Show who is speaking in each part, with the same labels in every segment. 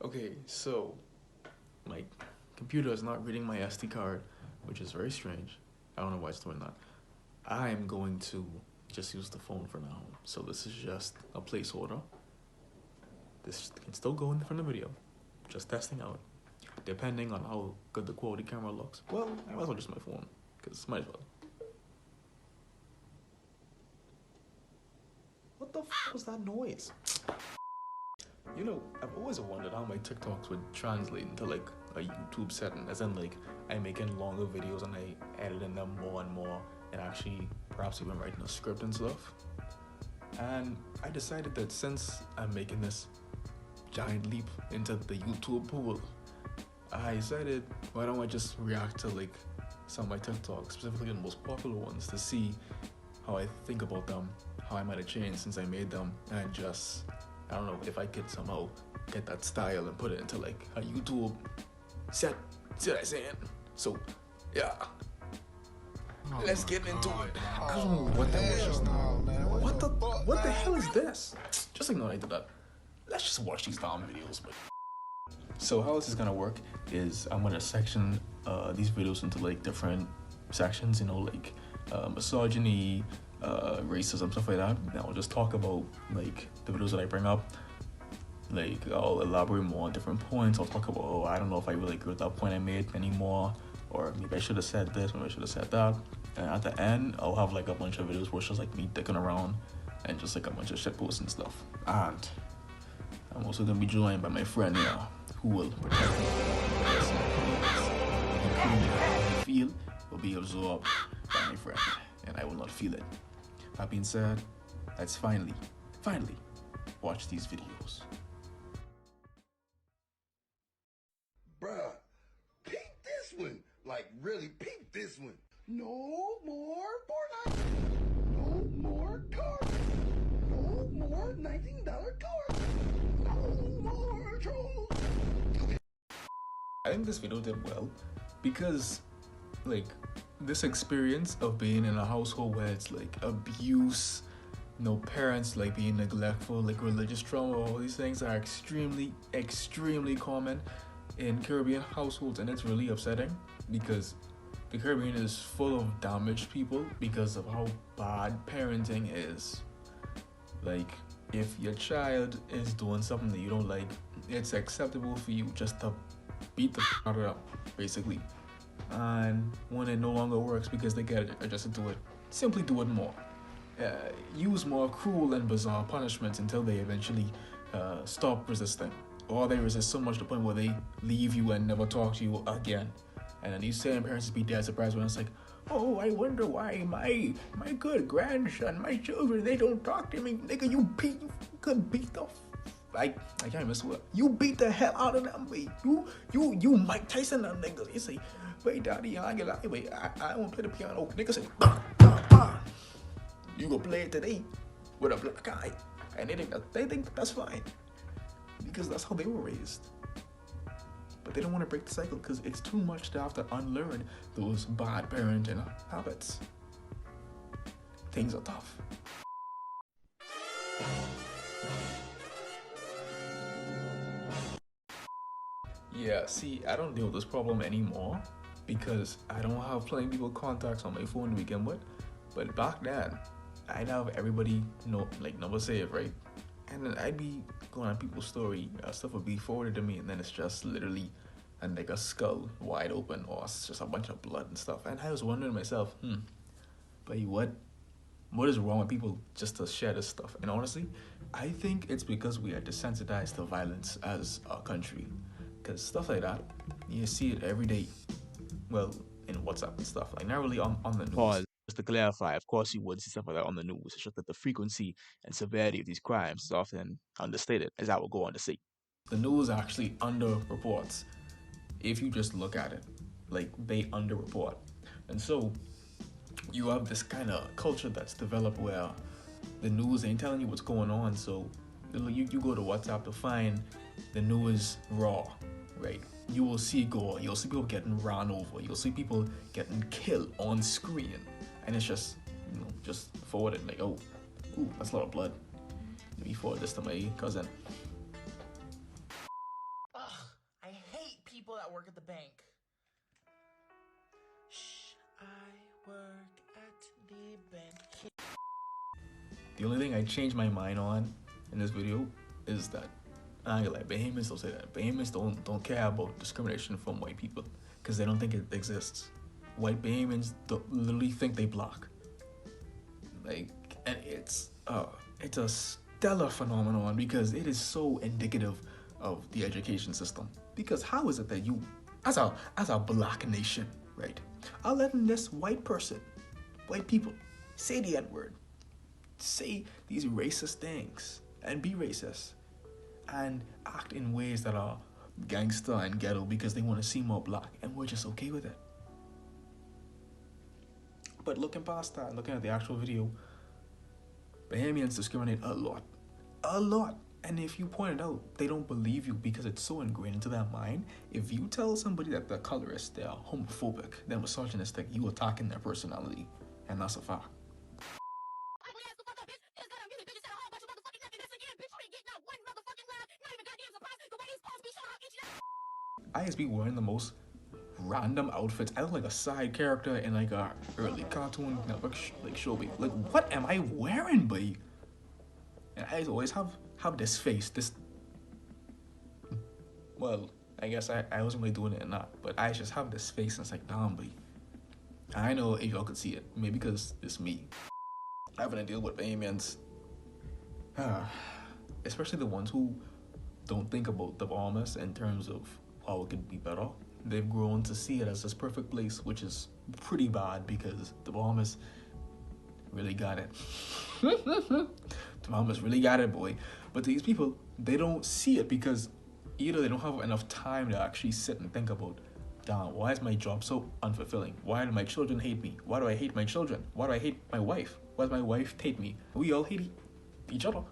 Speaker 1: Okay, so my computer is not reading my SD card, which is very strange. I don't know why it's doing that. I am going to just use the phone for now. So this is just a placeholder. This can still go in the front of the video. Just testing out. Depending on how good the quality camera looks. Well, I might as well just my phone, because might as well. What the f was that noise? You know, I've always wondered how my TikToks would translate into like a YouTube setting, as in like I'm making longer videos and I editing them more and more, and actually perhaps even writing a script and stuff. And I decided that since I'm making this giant leap into the YouTube pool, I decided why don't I just react to like some of my TikToks, specifically the most popular ones, to see how I think about them, how I might have changed since I made them, and just I don't know if I could somehow get that style and put it into like a YouTube set. See what I'm saying? So, yeah. Let's get into it. I don't know what that was just now. What the hell is this? Just ignore I did that. Let's just watch these damn videos. But so how this is gonna work is I'm gonna section these videos into like different sections, you know, like misogyny, racism, stuff like that. And I'll just talk about like the videos that I bring up. Like I'll elaborate more on different points. I'll talk about, oh, I don't know if I really agree with that point I made anymore, or maybe I should have said this, maybe I should have said that. And at the end, I'll have like a bunch of videos where it's just like me dicking around and just like a bunch of shit posts and stuff. And I'm also gonna be joined by my friend here, who will protect me. Including how I feel will be absorbed by my friend, and I will not feel it. That being said, let's finally watch these videos.
Speaker 2: Bruh, peep this one. Like, really peep this one. No more Fortnite. No more cars. No more $19 cars. No more trolls.
Speaker 1: I think this video did well because, like, this experience of being in a household where it's like abuse, no parents like being neglectful, like religious trauma, all these things are extremely common in Caribbean households, and it's really upsetting because the Caribbean is full of damaged people because of how bad parenting is. Like, if your child is doing something that you don't like, it's acceptable for you just to beat the out of them, basically. And when it no longer works because they get adjusted to it, simply do it more. Use more cruel and bizarre punishments until they eventually stop resisting. Or they resist so much to the point where they leave you and never talk to you again. And then these same parents be dead surprised when it's like, oh, I wonder why my good grandson, my children, they don't talk to me. Nigga, you could beat the I can't even swear. You beat the hell out of them, wait. You Mike Tyson them niggas. You say, wait, daddy, I get like, wait, I won't play the piano. Niggas say, bah, bah, bah. You gonna play it today with a black eye, and they think that's fine because that's how they were raised. But they don't want to break the cycle because it's too much to have to unlearn those bad parenting habits. Things are tough. Yeah, see, I don't deal with this problem anymore because I don't have plenty people contacts on my phone to begin with. But back then, I'd have everybody number saved, right? And then I'd be going on people's story, stuff would be forwarded to me, and then it's just literally like a skull wide open, or it's just a bunch of blood and stuff. And I was wondering to myself, but what is wrong with people just to share this stuff? And honestly, I think it's because we are desensitized to violence as a country. Because stuff like that, you see it every day. Well, in WhatsApp and stuff, like not really on the news.
Speaker 3: Pause. Just to clarify, of course you would see stuff like that on the news. It's just that the frequency and severity of these crimes is often understated, as I will go on to see.
Speaker 1: The news actually underreports. If you just look at it, like they underreport. And so you have this kind of culture that's developed where the news ain't telling you what's going on. So you go to WhatsApp to find the news raw, right? You will see gore, you'll see people getting run over, you'll see people getting killed on screen, and it's just, just forward it like, oh, ooh, that's a lot of blood. Let me forward this to my cousin.
Speaker 4: people that work at the bank. Shh, I work at the bank.
Speaker 1: The only thing I changed my mind on in this video is that I ain't gonna lie, Bahamians don't say that. Bahamians don't care about discrimination from white people because they don't think it exists. White Bahamians literally think they block. Like, and it's a stellar phenomenon because it is so indicative of the education system. Because how is it that you, as a black nation, right, are letting this white people, say the N-word, say these racist things, and be racist, and act in ways that are gangster and ghetto because they want to seem more black, and we're just okay with it. But looking past that, looking at the actual video, Bahamians discriminate a lot. And if you point it out, they don't believe you because it's so ingrained into their mind. If you tell somebody that they're colorist, they're homophobic, they're misogynistic, you attacking their personality, and that's a fact. I just be wearing the most random outfits. I look like a side character in like a early cartoon network like show. Like, what am I wearing, boy? And I always have this face. Well, I guess I wasn't really doing it or not, but I just have this face, and it's like, damn, boy. I know if y'all could see it, maybe because it's me. Having to deal with Bahamians, especially the ones who don't think about the Bahamas in terms of how it could be better. They've grown to see it as this perfect place, which is pretty bad because the Bahamas really got it. The Bahamas really got it, boy. But these people, they don't see it because either they don't have enough time to actually sit and think about, damn, why is my job so unfulfilling? Why do my children hate me? Why do I hate my children? Why do I hate my wife? Why does my wife hate me? We all hate each other,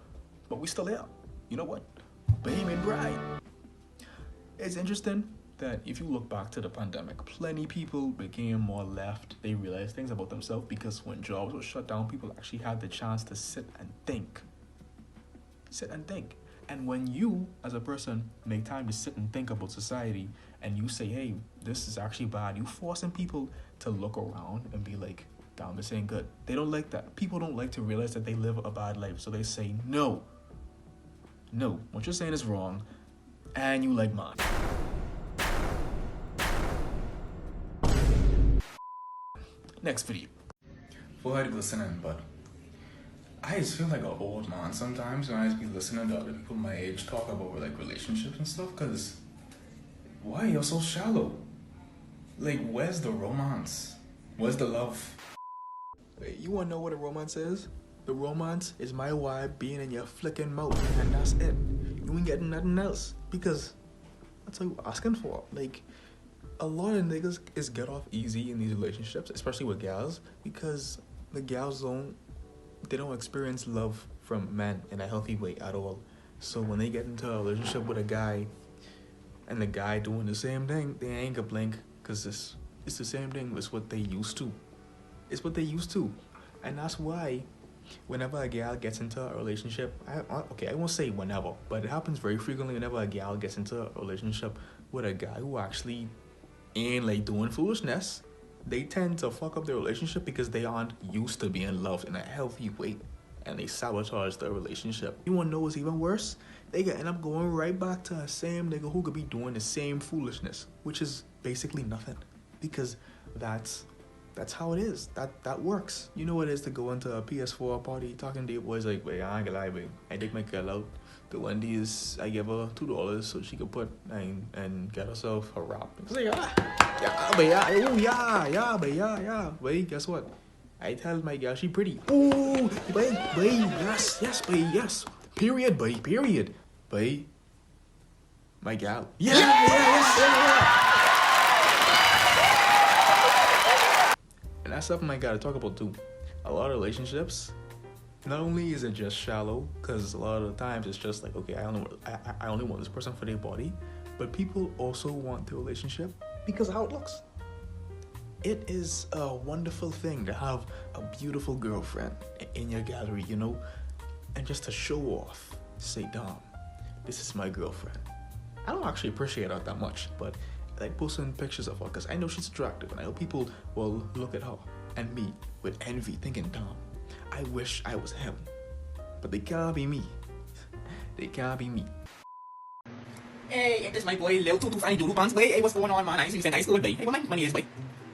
Speaker 1: but we still here. You know what? Bahamian bride. It's interesting that if you look back to the pandemic, plenty people became more left. They realized things about themselves because when jobs were shut down, people actually had the chance to sit and think. And when you, as a person, make time to sit and think about society and you say, hey, this is actually bad, you forcing people to look around and be like, damn, this ain't good. They don't like that. People don't like to realize that they live a bad life. So they say, no, what you're saying is wrong, and you like mine. Next video.
Speaker 5: Full head listening, but I just feel like an old man sometimes when I just be listening to other people my age talk about like relationships and stuff, cause why you're so shallow? Like, where's the romance? Where's the love?
Speaker 1: Wait, you wanna know what a romance is? The romance is my wife being in your flicking mouth, and that's it. You ain't getting nothing else because that's all you're asking for. Like, a lot of niggas is get off easy in these relationships, especially with gals, because the gals don't experience love from men in a healthy way at all. So when they get into a relationship with a guy and the guy doing the same thing, they ain't gonna blink because it's the same thing. It's what they used to. And that's why whenever a gal gets into a relationship, I won't say whenever, but it happens very frequently whenever a gal gets into a relationship with a guy who actually ain't like doing foolishness, they tend to fuck up their relationship because they aren't used to being loved in a healthy way, and they sabotage their relationship. You wanna know what's even worse? They could end up going right back to the same nigga who could be doing the same foolishness, which is basically nothing, because that's how it is. That works. You know what it is to go into a PS4 party talking to your boys like, wait, I ain't gonna lie, babe. I take my girl out to Wendy's. I give her $2 so she can put and get herself a wrap. It's like, Wait, guess what? I tell my girl she pretty. Ooh, babe, yes, babe, yes. Period. Babe, my gal. Yeah. And that's something I gotta talk about too. A lot of relationships, not only is it just shallow, because a lot of the times it's just like, okay, I only want this person for their body, but people also want the relationship because of how it looks. It is a wonderful thing to have a beautiful girlfriend in your gallery, you know, and just to show off, say, damn, this is my girlfriend. I don't actually appreciate her that much, but
Speaker 3: like posting pictures of her because I know she's attractive and I know people will look at her and me with envy, thinking, damn, I wish I was him. But they can't be me. They can't be me.
Speaker 6: Hey, this my boy, Lil Tutu Funny Doodle Pants, boy. Hey, what's going on, man? I see you saying nice little boy. Hey, what my money is, boy?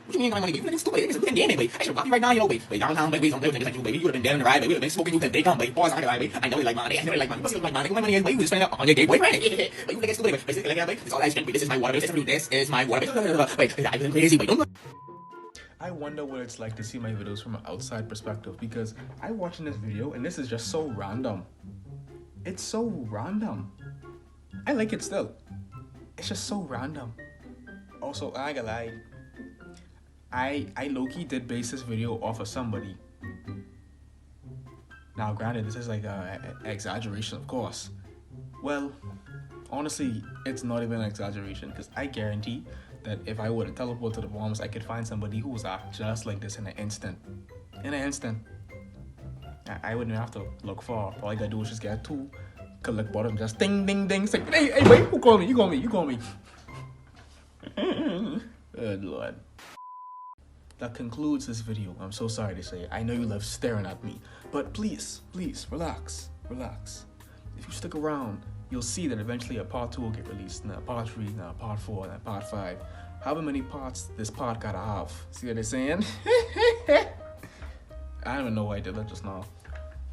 Speaker 6: What you mean my money? You been stupid. It's a damn boy. I should rock you right now, you know, boy. Boy, downtown, boy, some niggas like you, baby. You would have been dead in the ride, boy. You would have been smoking you till day come, boy. Boys on the ride, boy. I know you like money. I know you like money. What's your like money? What my money is, boy? You just spend it on your gay boyfriend. But you think it's stupid, boy. Basically, like that, boy. It's all I spend, boy. This is my water, boy. This is my water, boy. Wait, I've been crazy, boy. Don't.
Speaker 1: I wonder what it's like to see my videos from an outside perspective because I watching this video and this is just so random. It's so random. I like it still. It's just so random. Also, I ain't gonna lie. I low-key did base this video off of somebody. Now, granted, this is like an exaggeration, of course. Well, honestly, it's not even an exaggeration because I guarantee that if I were to teleport to the Bahamas, I could find somebody who was just like this in an instant. In an instant. I wouldn't have to look far. All I gotta do is just get two, collect bottom, just ding, ding, ding. Say, hey, wait, who called me? You call me, you call me. Good Lord. That concludes this video. I'm so sorry to say. I know you love staring at me. But please, relax. If you stick around, you'll see that eventually a part 2 will get released, and a part 3, and a part 4, and a part 5. However many parts this part gotta have. See what they're saying? I don't even know why I did that just now.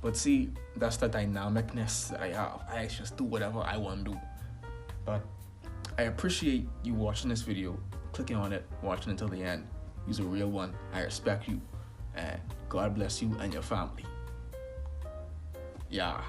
Speaker 1: But see, that's the dynamicness that I have. I just do whatever I want to do. But I appreciate you watching this video, clicking on it, watching until the end. You're a real one. I respect you. And God bless you and your family. Yeah.